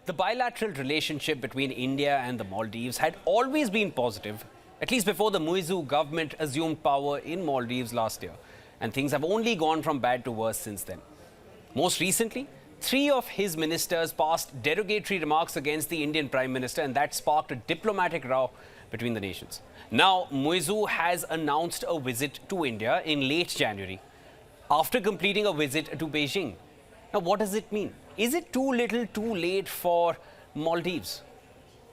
The bilateral relationship between India and the Maldives had always been positive, at least before the Muizu government assumed power in Maldives last year. And things have only gone from bad to worse since then. Most recently, three of his ministers passed derogatory remarks against the Indian Prime Minister, and that sparked a diplomatic row between the nations. Now, Muizu has announced a visit to India in late January after completing a visit to Beijing. Now, what does it mean? Is it too little, too late for Maldives?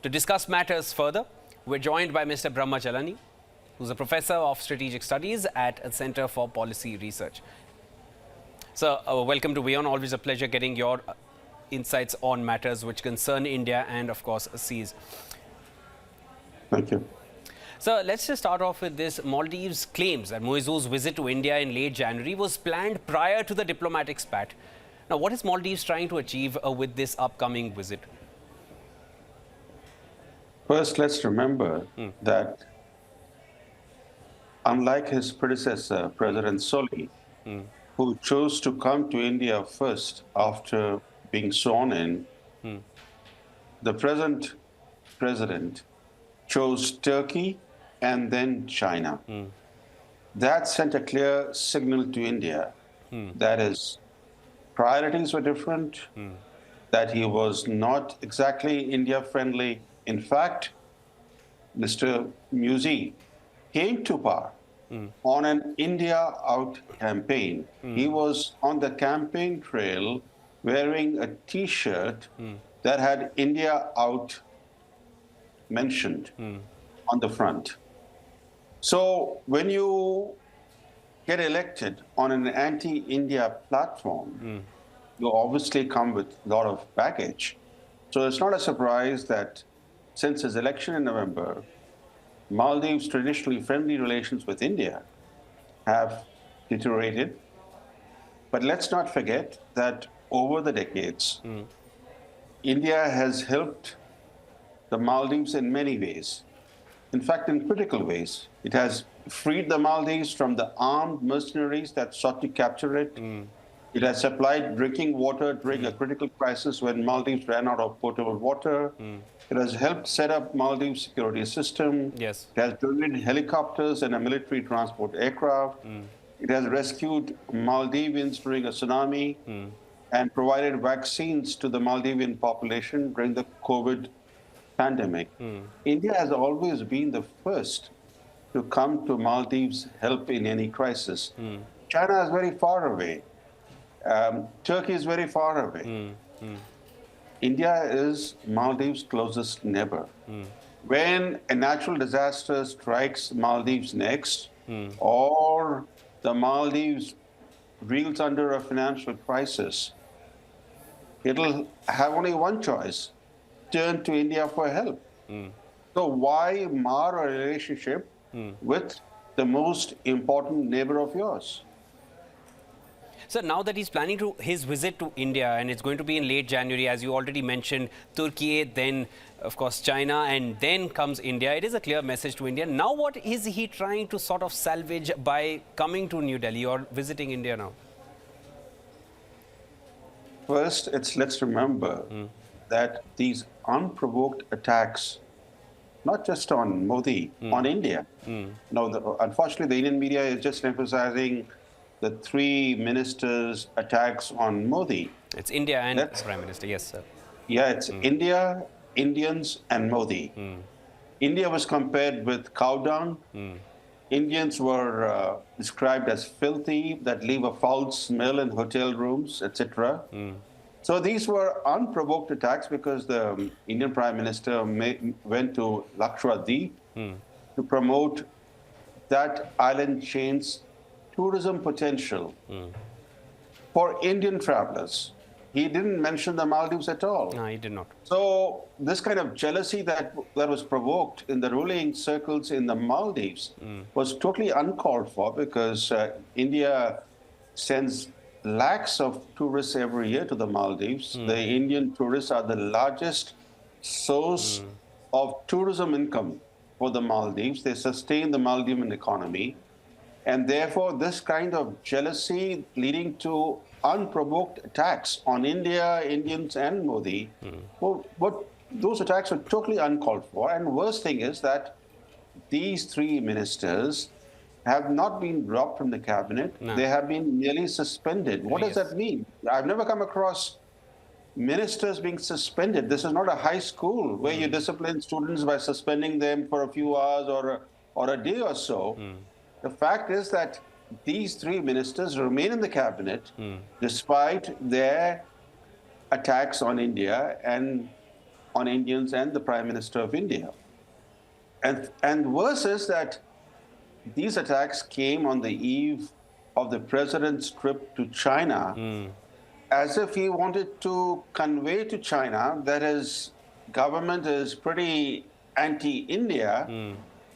To discuss matters further, we're joined by Mr. Brahma Jalani, who's a professor of strategic studies at a Center for Policy Research. Sir, welcome to WION. Always a pleasure getting your insights on matters which concern India and, of course, seas. Thank you. So let's just start off with this. Maldives claims that Muizu's visit to India in late January was planned prior to the diplomatic spat. Now, what is Maldives trying to achieve with this upcoming visit? First, let's remember that unlike his predecessor, President Soli, who chose to come to India first after being sworn in, the present president chose Turkey and then China. That sent a clear signal to India that his priorities were different, that he was not exactly India-friendly. In fact, Mr. Muizu came to power on an India Out campaign. He was on the campaign trail wearing a T-shirt that had India Out mentioned on the front. So when you get elected on an anti-India platform, you obviously come with a lot of baggage. So it's not a surprise that since his election in November, Maldives' traditionally friendly relations with India have deteriorated. But let's not forget that over the decades, India has helped the Maldives in many ways. In fact, in critical ways. It has freed the Maldives from the armed mercenaries that sought to capture it. It has supplied drinking water during a critical crisis when Maldives ran out of potable water. It has helped set up Maldives' security system. Yes. It has donated helicopters and a military transport aircraft. It has rescued Maldivians during a tsunami and provided vaccines to the Maldivian population during the COVID pandemic. India has always been the first to come to Maldives' help in any crisis. China is very far away. Turkey is very far away. India is Maldives' closest neighbor. When a natural disaster strikes Maldives next, or the Maldives reels under a financial crisis, it'll have only one choice: turn to India for help. So why mar a relationship with the most important neighbor of yours? So now that he's planning his visit to India, and it's going to be in late January, as you already mentioned, Turkey, then of course China, and then comes India. It is a clear message to India. Now what is he trying to sort of salvage by coming to New Delhi or visiting India now? First, let's remember that these unprovoked attacks, not just on Modi, on India. No, unfortunately, the Indian media is just emphasizing the three ministers' attacks on Modi. It's India and the Prime Minister, yes, sir. Yeah, it's India, Indians, and Modi. India was compared with cow dung. Indians were described as filthy, that leave a foul smell in hotel rooms, etc. So these were unprovoked attacks because the Indian Prime Minister went to Lakshadweep to promote that island chain's tourism potential for Indian travelers. He didn't mention the Maldives at all. No, he did not. So this kind of jealousy that was provoked in the ruling circles in the Maldives was totally uncalled for, because India sends lakhs of tourists every year to the Maldives. The Indian tourists are the largest source of tourism income for the Maldives. They sustain the Maldivian economy. And therefore, this kind of jealousy leading to unprovoked attacks on India, Indians, and Modi. Well, those attacks were totally uncalled for. And worst thing is that these three ministers have not been dropped from the cabinet. No. They have been merely suspended. What does Yes. that mean? I've never come across ministers being suspended. This is not a high school where you discipline students by suspending them for a few hours or a day or so. The fact is that these three ministers remain in the cabinet despite their attacks on India and on Indians and the Prime Minister of India. And worse is that these attacks came on the eve of the president's trip to China, as if he wanted to convey to China that his government is pretty anti-India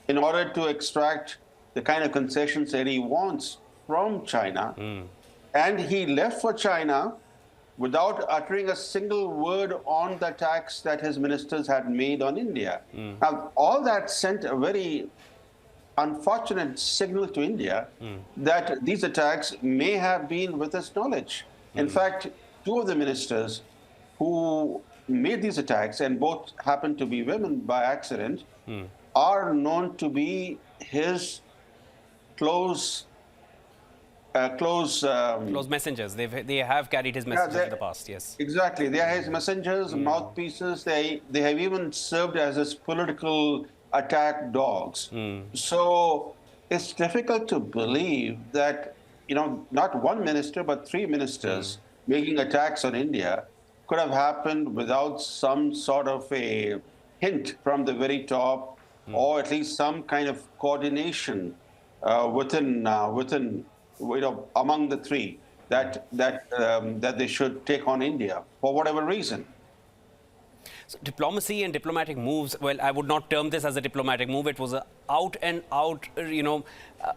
in order to extract the kind of concessions that he wants from China. And he left for China without uttering a single word on the attacks that his ministers had made on India. Now, all that sent a very unfortunate signal to India that these attacks may have been with his knowledge. In fact, two of the ministers who made these attacks, and both happen to be women by accident, are known to be his close Close messengers. They have carried his messages in the past, yes. Exactly. They are his messengers, mouthpieces. They have even served as his political attack dogs. So it's difficult to believe that, not one minister, but three ministers making attacks on India could have happened without some sort of a hint from the very top, or at least some kind of coordination within among the three that they should take on India for whatever reason. So diplomacy and diplomatic moves, well, I would not term this as a diplomatic move. It was an out and out,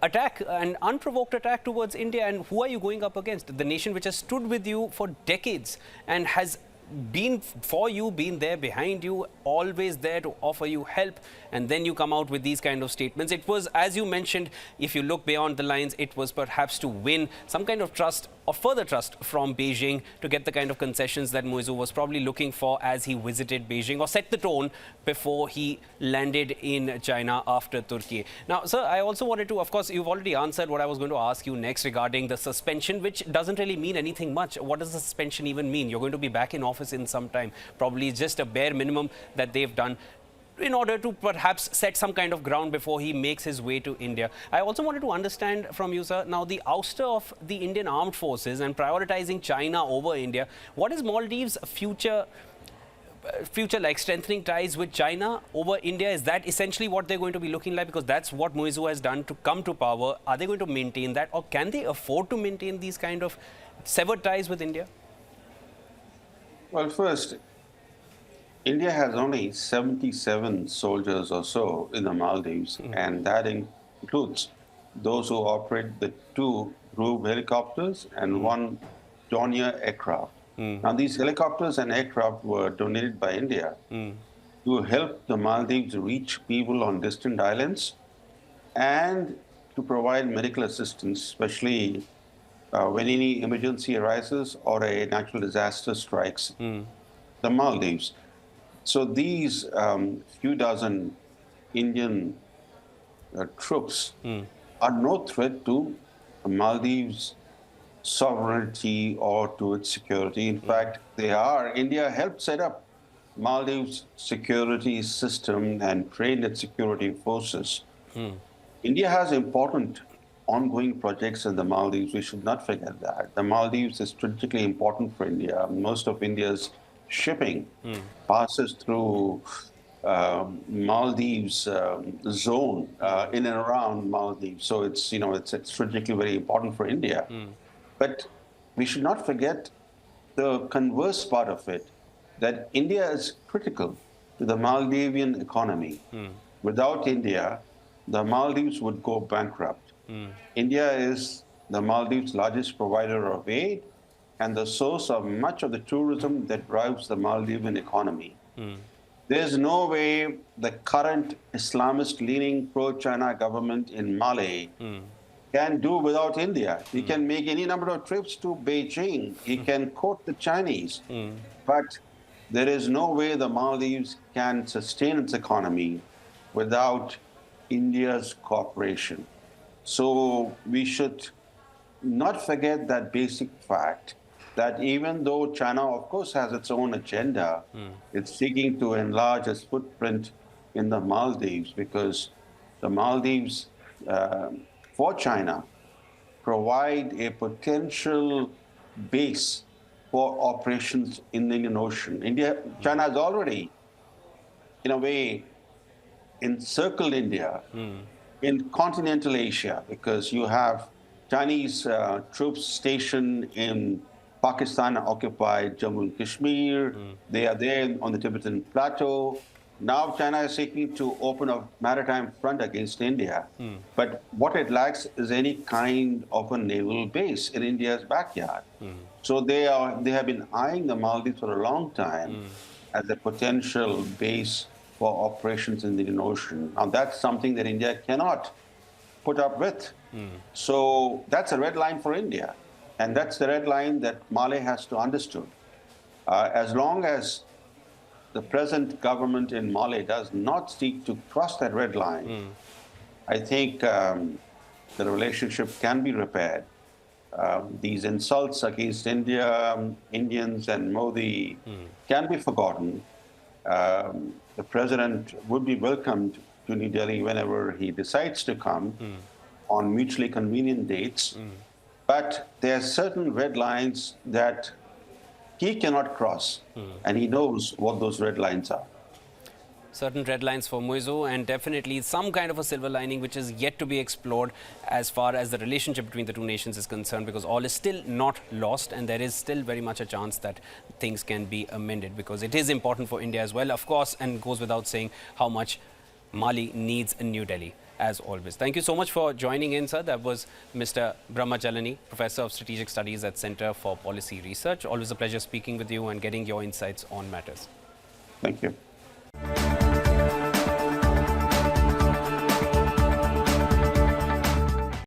attack, an unprovoked attack towards India. And who are you going up against? The nation which has stood with you for decades and has been for you, been there behind you, always there to offer you help, and then you come out with these kind of statements. It was, as you mentioned, if you look beyond the lines, it was perhaps to win some kind of trust or further trust from Beijing to get the kind of concessions that Muizzu was probably looking for as he visited Beijing, or set the tone before he landed in China after Turkey. Now, sir, I also wanted to, of course, you've already answered what I was going to ask you next regarding the suspension, which doesn't really mean anything much. What does the suspension even mean? You're going to be back in office in some time, probably just a bare minimum that they've done in order to perhaps set some kind of ground before he makes his way to India. I also wanted to understand from you, sir, now the ouster of the Indian armed forces and prioritizing China over India, what is Maldives' future like strengthening ties with China over India? Is that essentially what they're going to be looking like? Because that's what Muizzu has done to come to power. Are they going to maintain that, or can they afford to maintain these kind of severed ties with India? Well, first, India has only 77 soldiers or so in the Maldives, and that includes those who operate the two Rube helicopters and one Dornier aircraft. Now, these helicopters and aircraft were donated by India to help the Maldives reach people on distant islands and to provide medical assistance, especially when any emergency arises or a natural disaster strikes the Maldives. So these few dozen Indian troops are no threat to Maldives' sovereignty or to its security. In fact, they are. India helped set up Maldives' security system and trained its security forces. India has important ongoing projects in the Maldives. We should not forget that. The Maldives is strategically important for India. Most of India's shipping passes through Maldives zone in and around Maldives. So it's strategically very important for India. But we should not forget the converse part of it, that India is critical to the Maldivian economy. Without India, the Maldives would go bankrupt. India is the Maldives' largest provider of aid and the source of much of the tourism that drives the Maldivian economy. There's no way the current Islamist-leaning pro-China government in Mali can do without India. He can make any number of trips to Beijing. He can court the Chinese. But there is no way the Maldives can sustain its economy without India's cooperation. So we should not forget that basic fact that even though China, of course, has its own agenda, it's seeking to enlarge its footprint in the Maldives because the Maldives, for China, provide a potential base for operations in the Indian Ocean. China has already, in a way, encircled India in continental Asia because you have Chinese troops stationed in Pakistan-occupied Jammu and Kashmir. They are there on the Tibetan plateau. Now China is seeking to open a maritime front against India. But what it lacks is any kind of a naval base in India's backyard. So they have been eyeing the Maldives for a long time as a potential base for operations in the Indian Ocean. Now that's something that India cannot put up with. So that's a red line for India. And that's the red line that Mali has to understand. As long as the present government in Mali does not seek to cross that red line, I think the relationship can be repaired. These insults against India, Indians, and Modi can be forgotten. The president would be welcomed to New Delhi whenever he decides to come on mutually convenient dates. But there are certain red lines that he cannot cross, and he knows what those red lines are. Certain red lines for Muizu, and definitely some kind of a silver lining which is yet to be explored as far as the relationship between the two nations is concerned, because all is still not lost and there is still very much a chance that things can be amended, because it is important for India as well, of course, and goes without saying how much Mali needs in New Delhi, as always. Thank you so much for joining in, sir. That was Mr. Brahma Jalani, Professor of Strategic Studies at Center for Policy Research. Always a pleasure speaking with you and getting your insights on matters. Thank you.